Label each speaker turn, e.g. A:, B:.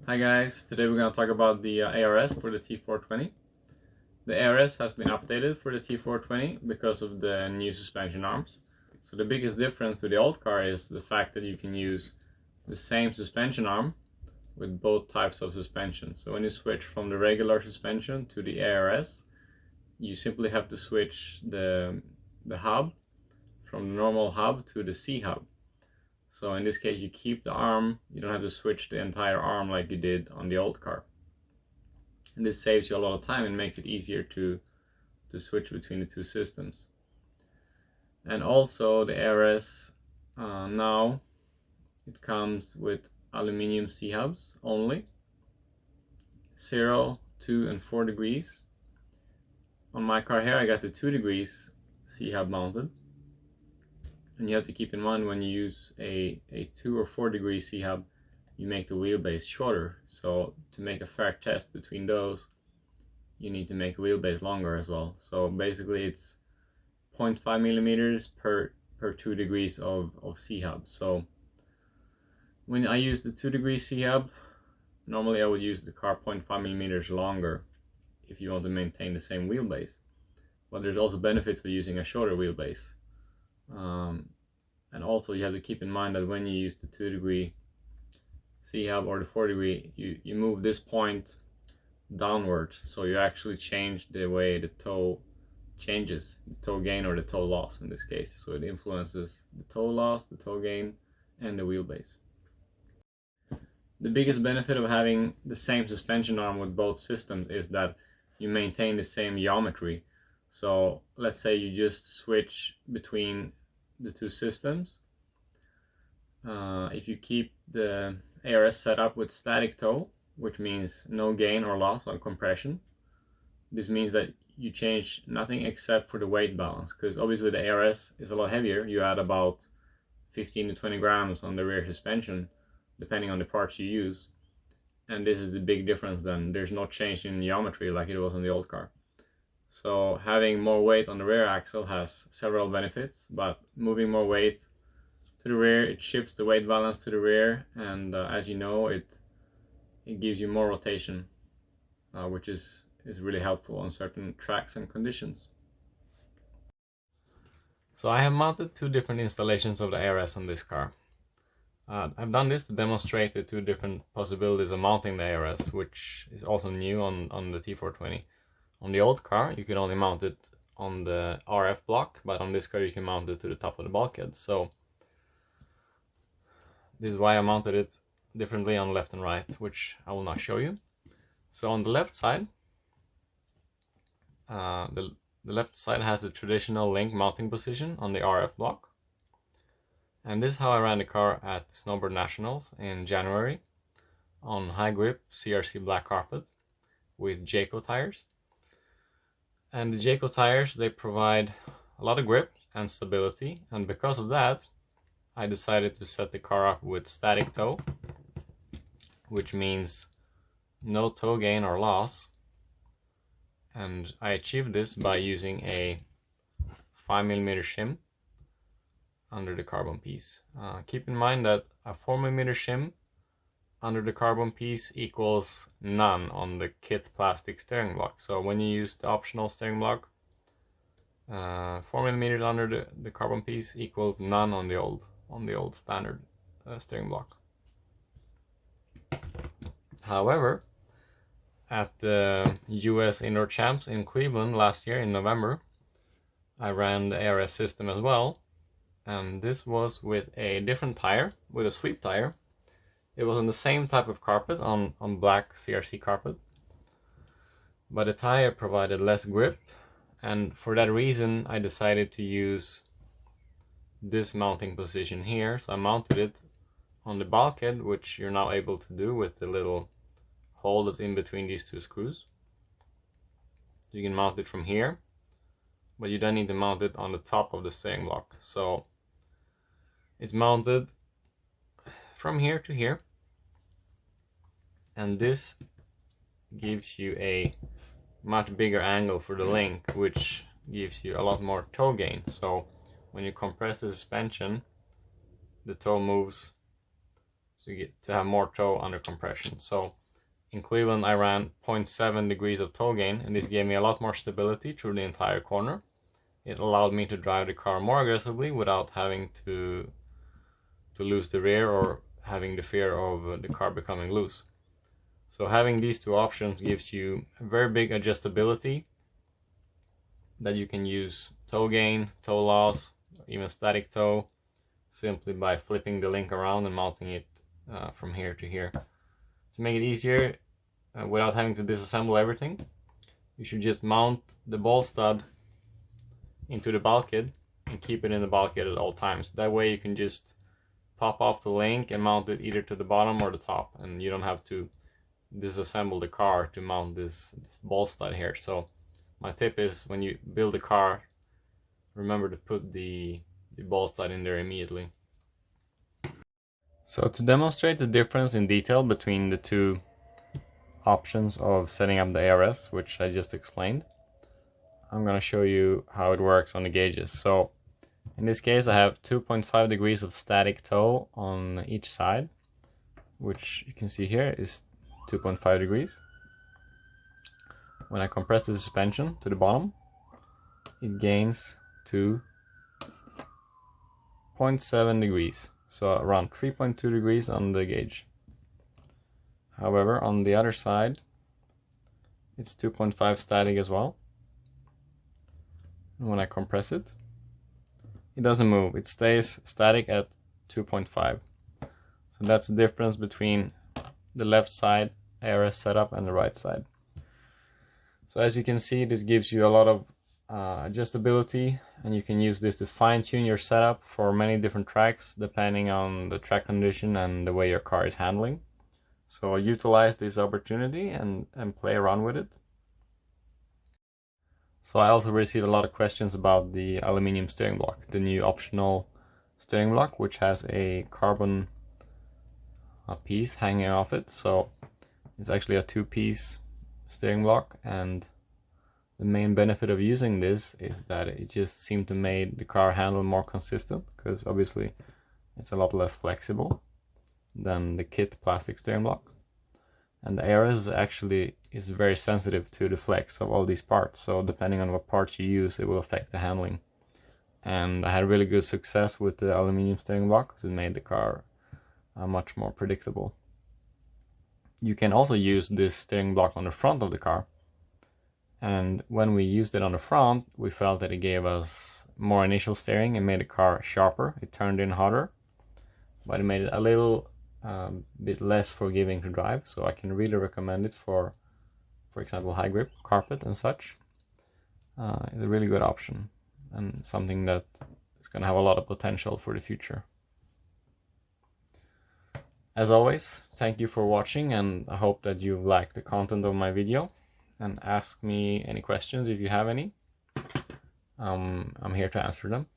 A: Hi guys, today we're going to talk about the ARS for the T4'20. The ARS has been updated for the T4'20 because of the new suspension arms. So the biggest difference to the old car is the fact that you can use the same suspension arm with both types of suspension. So when you switch from the regular suspension to the ARS, you simply have to switch the hub from the normal hub to the C hub. So in this case, you keep the arm, you don't have to switch the entire arm like you did on the old car. And this saves you a lot of time and makes it easier to switch between the two systems. And also the ARS now it comes with aluminium C-hubs only, 0, 2 and 4 degrees. On my car here I got the 2 degrees C-hub mounted. And you have to keep in mind when you use a 2 or 4 degree C-hub, you make the wheelbase shorter. So to make a fair test between those, you need to make the wheelbase longer as well. So basically it's 0.5 millimeters per 2 degrees of C-hub. So when I use the 2 degree C-hub, normally I would use the car 0.5 millimeters longer if you want to maintain the same wheelbase. But there's also benefits of using a shorter wheelbase. And also you have to keep in mind that when you use the 2 degree C-hub or the 4 degree, you move this point downwards, so you actually change the way the toe changes, the toe gain or the toe loss in this case. So it influences the toe loss, the toe gain, and the wheelbase. The biggest benefit of having the same suspension arm with both systems is that you maintain the same geometry. So let's say you just switch between the two systems. If you keep the ARS set up with static toe, which means no gain or loss on compression, this means that you change nothing except for the weight balance, because obviously the ARS is a lot heavier. You add about 15 to 20 grams on the rear suspension depending on the parts you use, and this is the big difference. Then there's no change in geometry like it was on the old car. So having more weight on the rear axle has several benefits, but moving more weight to the rear, it shifts the weight balance to the rear, and as you know, it gives you more rotation, which is really helpful on certain tracks and conditions. So I have mounted two different installations of the ARS on this car. I've done this to demonstrate the two different possibilities of mounting the ARS, which is also new on the T4'20. On the old car, you could only mount it on the RF block, but on this car you can mount it to the top of the bulkhead. So this is why I mounted it differently on left and right, which I will not show you. So on the left side, the left side has the traditional link mounting position on the RF block. And this is how I ran the car at Snowbird Nationals in January on high grip CRC black carpet with Jayco tires. And the Jayco tires, they provide a lot of grip and stability, and because of that I decided to set the car up with static toe, which means no toe gain or loss. And I achieved this by using a 5mm shim under the carbon piece. Keep in mind that a 4mm shim under the carbon piece equals none on the kit plastic steering block. So when you use the optional steering block, 4mm under the carbon piece equals none on the old standard steering block. However, at the US Indoor Champs in Cleveland last year in November, I ran the ARS system as well, and this was with a different tire, with a sweep tire. It was on the same type of carpet, on black CRC carpet, but the tire provided less grip, and for that reason I decided to use this mounting position here. So I mounted it on the bulkhead, which you're now able to do with the little hole that's in between these two screws. You can mount it from here, but you don't need to mount it on the top of the steering block. So it's mounted from here to here, and this gives you a much bigger angle for the link, which gives you a lot more toe gain. So when you compress the suspension, the toe moves to have more toe under compression. So in Cleveland I ran 0.7 degrees of toe gain, and this gave me a lot more stability through the entire corner. It allowed me to drive the car more aggressively without having to lose the rear or having the fear of the car becoming loose. So having these two options gives you a very big adjustability that you can use toe gain, toe loss, even static toe, simply by flipping the link around and mounting it from here to here. To make it easier, without having to disassemble everything, you should just mount the ball stud into the bulkhead and keep it in the bulkhead at all times. That way you can just pop off the link and mount it either to the bottom or the top, and you don't have to disassemble the car to mount this ball stud here. So my tip is, when you build a car, remember to put the ball stud in there immediately. So to demonstrate the difference in detail between the two options of setting up the ARS, which I just explained, I'm going to show you how it works on the gauges. So in this case I have 2.5 degrees of static toe on each side, which you can see here is 2.5 degrees. When I compress the suspension to the bottom, it gains to 0.7 degrees, so around 3.2 degrees on the gauge. However, on the other side it's 2.5 static as well. And when I compress it, it doesn't move, it stays static at 2.5. So that's the difference between the left side ARS setup and the right side. So as you can see, this gives you a lot of adjustability, and you can use this to fine-tune your setup for many different tracks depending on the track condition and the way your car is handling. So utilize this opportunity and play around with it. So I also received a lot of questions about the aluminium steering block, the new optional steering block, which has a carbon piece hanging off it. So it's actually a two-piece steering block, and the main benefit of using this is that it just seemed to make the car handle more consistent, because obviously it's a lot less flexible than the kit plastic steering block. And the ARS actually is very sensitive to the flex of all these parts, so depending on what parts you use, it will affect the handling. And I had really good success with the aluminium steering block because it made the car much more predictable. You can also use this steering block on the front of the car, and when we used it on the front, we felt that it gave us more initial steering and made the car sharper. It turned in hotter, but it made it a little bit less forgiving to drive. So I can really recommend it for example, high grip carpet and such. It's a really good option and something that is going to have a lot of potential for the future. As always, thank you for watching, and I hope that you liked the content of my video, and ask me any questions if you have any. I'm here to answer them.